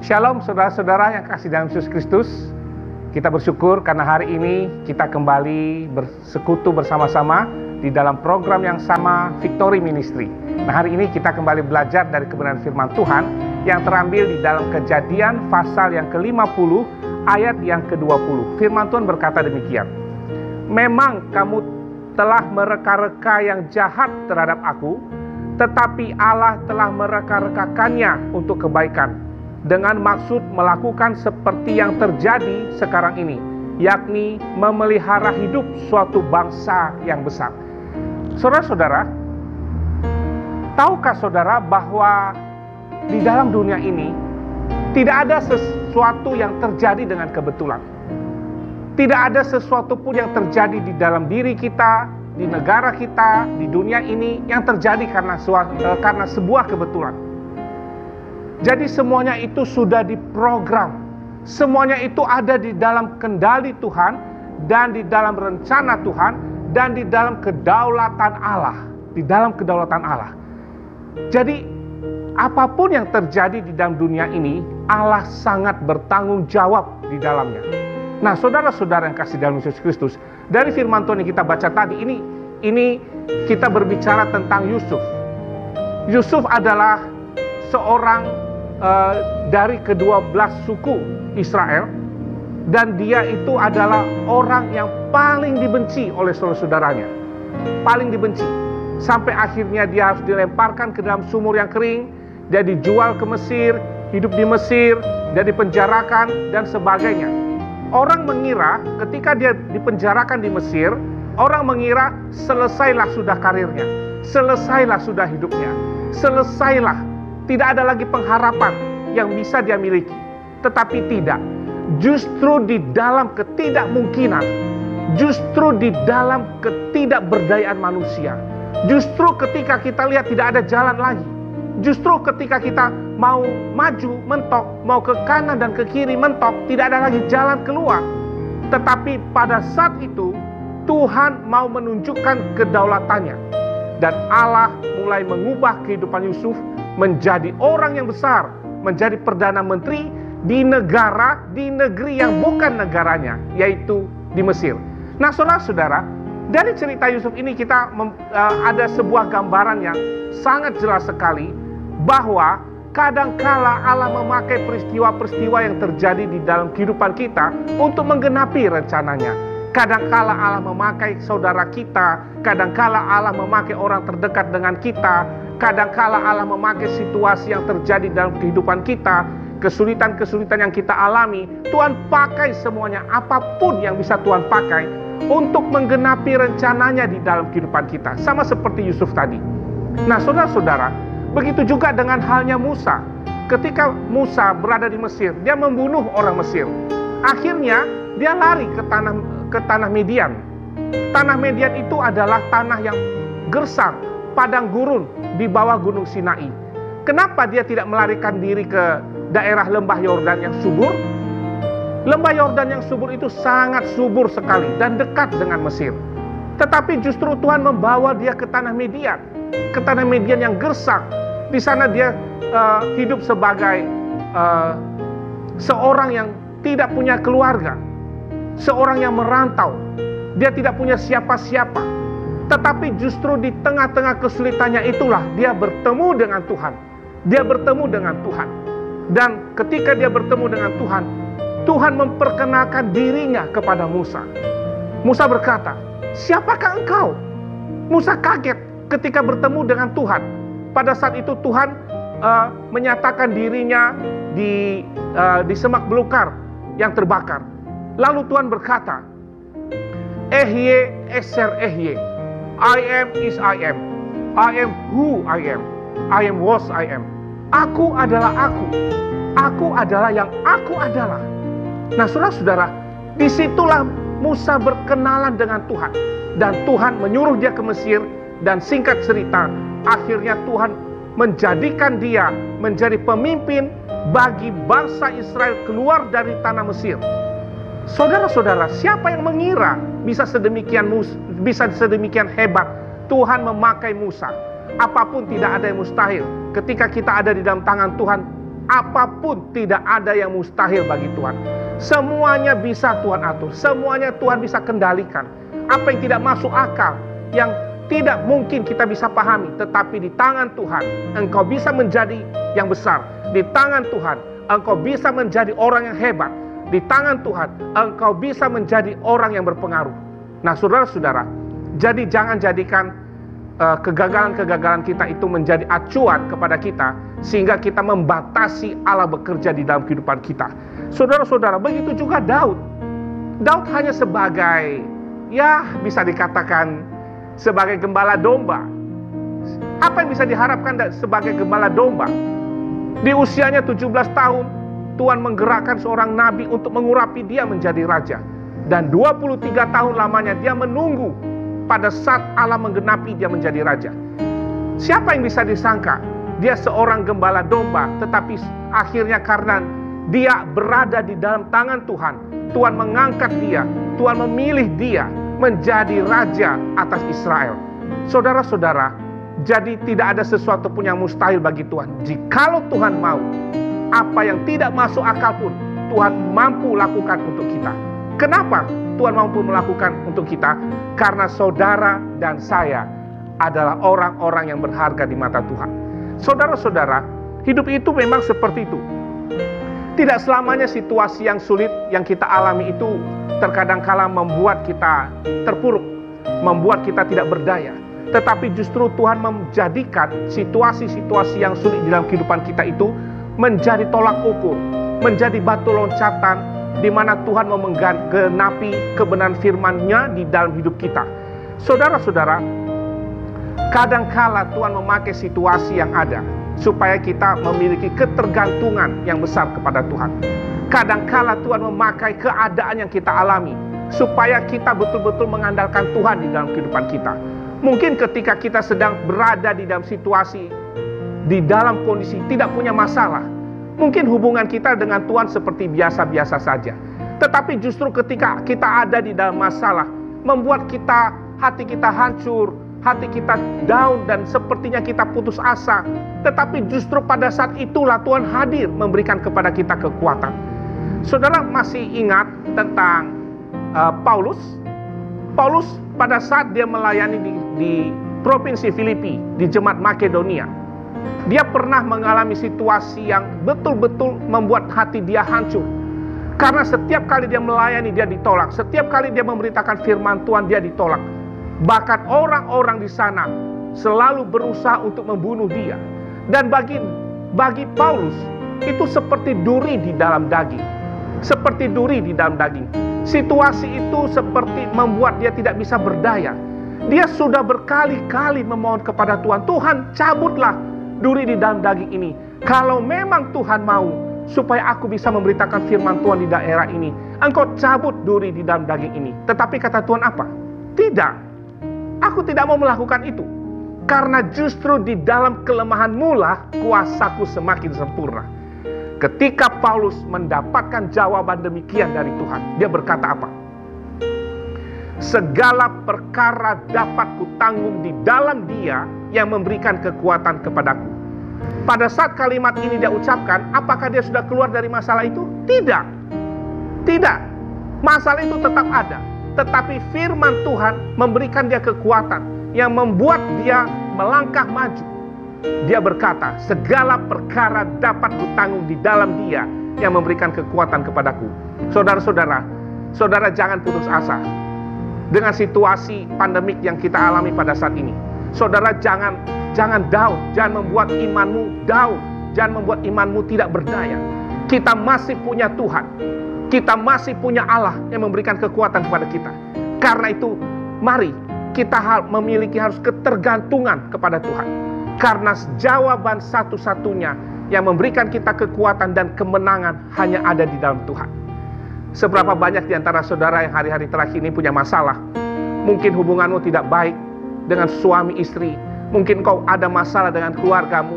Shalom saudara-saudara yang kasih dalam Yesus Kristus. Kita bersyukur karena hari ini kita kembali bersekutu bersama-sama di dalam program yang sama, Victory Ministry. Nah, hari ini kita kembali belajar dari kebenaran firman Tuhan yang terambil di dalam Kejadian pasal yang ke-50 ayat yang ke-20. Firman Tuhan berkata demikian. Memang kamu telah mereka-reka yang jahat terhadap aku, tetapi Allah telah mereka-rekakannya untuk kebaikan, dengan maksud melakukan seperti yang terjadi sekarang ini, yakni memelihara hidup suatu bangsa yang besar. Saudara-saudara, tahukah saudara bahwa di dalam dunia ini tidak ada sesuatu yang terjadi dengan kebetulan. Tidak ada sesuatu pun yang terjadi di dalam diri kita, di negara kita, di dunia ini yang terjadi karena sebuah kebetulan. Jadi semuanya itu sudah diprogram. Semuanya itu ada di dalam kendali Tuhan dan di dalam rencana Tuhan dan di dalam kedaulatan Allah. Di dalam kedaulatan Allah. Jadi apapun yang terjadi di dalam dunia ini, Allah sangat bertanggung jawab di dalamnya. Nah, saudara-saudara yang kasih dalam Yesus Kristus, dari firman Tuhan yang kita baca tadi, ini kita berbicara tentang Yusuf. Yusuf adalah seorang dari ke-12 suku Israel, dan dia itu adalah orang yang paling dibenci oleh saudara-saudaranya. Paling dibenci. Sampai akhirnya dia harus dilemparkan ke dalam sumur yang kering, dia dijual ke Mesir, hidup di Mesir, dia dipenjarakan dan sebagainya. Orang mengira ketika dia dipenjarakan di Mesir, orang mengira selesailah sudah karirnya, selesailah sudah hidupnya, selesailah, tidak ada lagi pengharapan yang bisa dia miliki. Tetapi tidak. Justru di dalam ketidakmungkinan, justru di dalam ketidakberdayaan manusia, justru ketika kita lihat tidak ada jalan lagi, justru ketika kita mau maju mentok, mau ke kanan dan ke kiri mentok, tidak ada lagi jalan keluar. Tetapi pada saat itu Tuhan mau menunjukkan kedaulatannya, dan Allah mulai mengubah kehidupan Yusuf menjadi orang yang besar, menjadi perdana menteri di negeri yang bukan negaranya, yaitu di Mesir. Nah, saudara-saudara, dari cerita Yusuf ini kita ada sebuah gambaran yang sangat jelas sekali bahwa kadangkala Allah memakai peristiwa-peristiwa yang terjadi di dalam kehidupan kita untuk menggenapi rencananya. Kadangkala Allah memakai saudara kita, kadangkala Allah memakai orang terdekat dengan kita, kadangkala Allah memakai situasi yang terjadi dalam kehidupan kita, kesulitan-kesulitan yang kita alami. Tuhan pakai semuanya, apapun yang bisa Tuhan pakai untuk menggenapi rencananya di dalam kehidupan kita. Sama seperti Yusuf tadi. Nah, saudara-saudara, begitu juga dengan halnya Musa. Ketika Musa berada di Mesir, dia membunuh orang Mesir. Akhirnya dia lari ke tanah Midian. Tanah Midian itu adalah tanah yang gersang, padang gurun di bawah gunung Sinai. Kenapa dia tidak melarikan diri ke daerah lembah Yordan yang subur? Lembah Yordan yang subur itu sangat subur sekali dan dekat dengan Mesir. Tetapi justru Tuhan membawa dia ke tanah Midian, ke tanah Midian yang gersang. Di sana dia hidup sebagai seorang yang tidak punya keluarga, seorang yang merantau. Dia tidak punya siapa-siapa. Tetapi justru di tengah-tengah kesulitannya itulah dia bertemu dengan Tuhan. Dia bertemu dengan Tuhan. Dan ketika dia bertemu dengan Tuhan, Tuhan memperkenalkan dirinya kepada Musa. Musa berkata, "Siapakah engkau?" Musa kaget ketika bertemu dengan Tuhan. Pada saat itu Tuhan menyatakan dirinya di semak belukar yang terbakar. Lalu Tuhan berkata, "Ehye eser ehye. I am is I am. I am who I am. I am was I am." Aku adalah aku. Aku adalah yang aku adalah. Nah, saudara-saudara, disitulah Musa berkenalan dengan Tuhan. Dan Tuhan menyuruh dia ke Mesir. Dan singkat cerita, akhirnya Tuhan menjadikan dia menjadi pemimpin bagi bangsa Israel keluar dari tanah Mesir. Saudara-saudara, siapa yang mengira bisa sedemikian hebat Tuhan memakai Musa? Apapun tidak ada yang mustahil. Ketika kita ada di dalam tangan Tuhan, Apapun tidak ada yang mustahil bagi Tuhan. Semuanya bisa Tuhan atur, semuanya Tuhan bisa kendalikan. Apa yang tidak masuk akal, yang tidak mungkin kita bisa pahami, tetapi di tangan Tuhan engkau bisa menjadi yang besar. Di tangan Tuhan engkau bisa menjadi orang yang hebat. Di tangan Tuhan engkau bisa menjadi orang yang berpengaruh. Nah, saudara-saudara, jadi jangan jadikan kegagalan-kegagalan kita itu menjadi acuan kepada kita, sehingga kita membatasi Allah bekerja di dalam kehidupan kita. Saudara-saudara, begitu juga Daud. Daud hanya sebagai, ya bisa dikatakan sebagai gembala domba. Apa yang bisa diharapkan sebagai gembala domba? Di usianya 17 tahun, Tuhan menggerakkan seorang nabi untuk mengurapi dia menjadi raja. Dan 23 tahun lamanya dia menunggu pada saat Allah menggenapi dia menjadi raja. Siapa yang bisa disangka dia seorang gembala domba, tetapi akhirnya karena dia berada di dalam tangan Tuhan, Tuhan mengangkat dia, Tuhan memilih dia menjadi raja atas Israel. Saudara-saudara, jadi tidak ada sesuatu pun yang mustahil bagi Tuhan. Jikalau Tuhan mau, apa yang tidak masuk akal pun Tuhan mampu lakukan untuk kita. Kenapa Tuhan mampu melakukan untuk kita? Karena saudara dan saya adalah orang-orang yang berharga di mata Tuhan. Saudara-saudara, hidup itu memang seperti itu. Tidak selamanya situasi yang sulit yang kita alami itu terkadang kala membuat kita terpuruk, membuat kita tidak berdaya. Tetapi justru Tuhan menjadikan situasi-situasi yang sulit di dalam kehidupan kita itu menjadi tolak ukur, menjadi batu loncatan, di mana Tuhan mau menggenapi kebenaran firman-Nya di dalam hidup kita. Saudara-saudara, kadangkala Tuhan memakai situasi yang ada supaya kita memiliki ketergantungan yang besar kepada Tuhan. Kadangkala Tuhan memakai keadaan yang kita alami supaya kita betul-betul mengandalkan Tuhan di dalam kehidupan kita. Mungkin ketika kita sedang berada di dalam situasi, di dalam kondisi tidak punya masalah, mungkin hubungan kita dengan Tuhan seperti biasa-biasa saja. Tetapi justru ketika kita ada di dalam masalah, membuat hati kita hancur, hati kita down, dan sepertinya kita putus asa. Tetapi justru pada saat itulah Tuhan hadir memberikan kepada kita kekuatan. Saudara masih ingat tentang Paulus? Paulus pada saat dia melayani di provinsi Filipi, di jemaat Makedonia, dia pernah mengalami situasi yang betul-betul membuat hati dia hancur. Karena setiap kali dia melayani, dia ditolak. Setiap kali dia memberitakan firman Tuhan, dia ditolak. Bahkan orang-orang di sana selalu berusaha untuk membunuh dia. Dan bagi Paulus, itu seperti duri di dalam daging. Seperti duri di dalam daging. Situasi itu seperti membuat dia tidak bisa berdaya. Dia sudah berkali-kali memohon kepada Tuhan, Tuhan cabutlah duri di dalam daging ini. Kalau memang Tuhan mau supaya aku bisa memberitakan firman Tuhan di daerah ini, Engkau cabut duri di dalam daging ini. Tetapi kata Tuhan apa? Tidak, aku tidak mau melakukan itu. Karena justru di dalam kelemahanmu lah kuasaku semakin sempurna. Ketika Paulus mendapatkan jawaban demikian dari Tuhan, dia berkata apa? Segala perkara dapat kutanggung di dalam Dia yang memberikan kekuatan kepadaku. Pada saat kalimat ini dia ucapkan, apakah dia sudah keluar dari masalah itu? Tidak. Tidak. Masalah itu tetap ada. Tetapi firman Tuhan memberikan dia kekuatan yang membuat dia melangkah maju. Dia berkata, segala perkara dapat kutanggung di dalam Dia yang memberikan kekuatan kepadaku. Saudara-saudara, saudara jangan putus asa dengan situasi pandemik yang kita alami pada saat ini. Saudara jangan down, jangan membuat imanmu down, jangan membuat imanmu tidak berdaya. Kita masih punya Tuhan, kita masih punya Allah yang memberikan kekuatan kepada kita. Karena itu, mari kita memiliki harus ketergantungan kepada Tuhan. Karena jawaban satu-satunya yang memberikan kita kekuatan dan kemenangan hanya ada di dalam Tuhan. Seberapa banyak di antara saudara yang hari-hari terakhir ini punya masalah? Mungkin hubunganmu tidak baik dengan suami istri. Mungkin engkau ada masalah dengan keluargamu,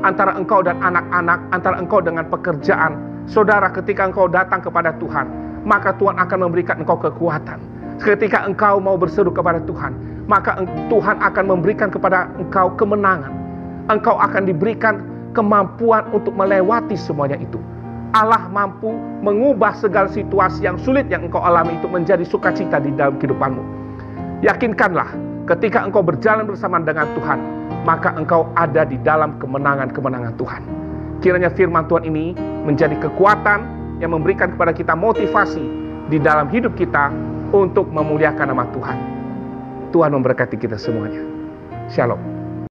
antara engkau dan anak-anak, antara engkau dengan pekerjaan. Saudara, ketika engkau datang kepada Tuhan, maka Tuhan akan memberikan engkau kekuatan. Ketika engkau mau berseru kepada Tuhan, maka Tuhan akan memberikan kepada engkau kemenangan. Engkau akan diberikan kemampuan untuk melewati semuanya itu. Allah mampu mengubah segala situasi yang sulit yang engkau alami itu menjadi sukacita di dalam kehidupanmu. Yakinkanlah, ketika engkau berjalan bersama dengan Tuhan, maka engkau ada di dalam kemenangan-kemenangan Tuhan. Kiranya firman Tuhan ini menjadi kekuatan yang memberikan kepada kita motivasi di dalam hidup kita untuk memuliakan nama Tuhan. Tuhan memberkati kita semuanya. Shalom.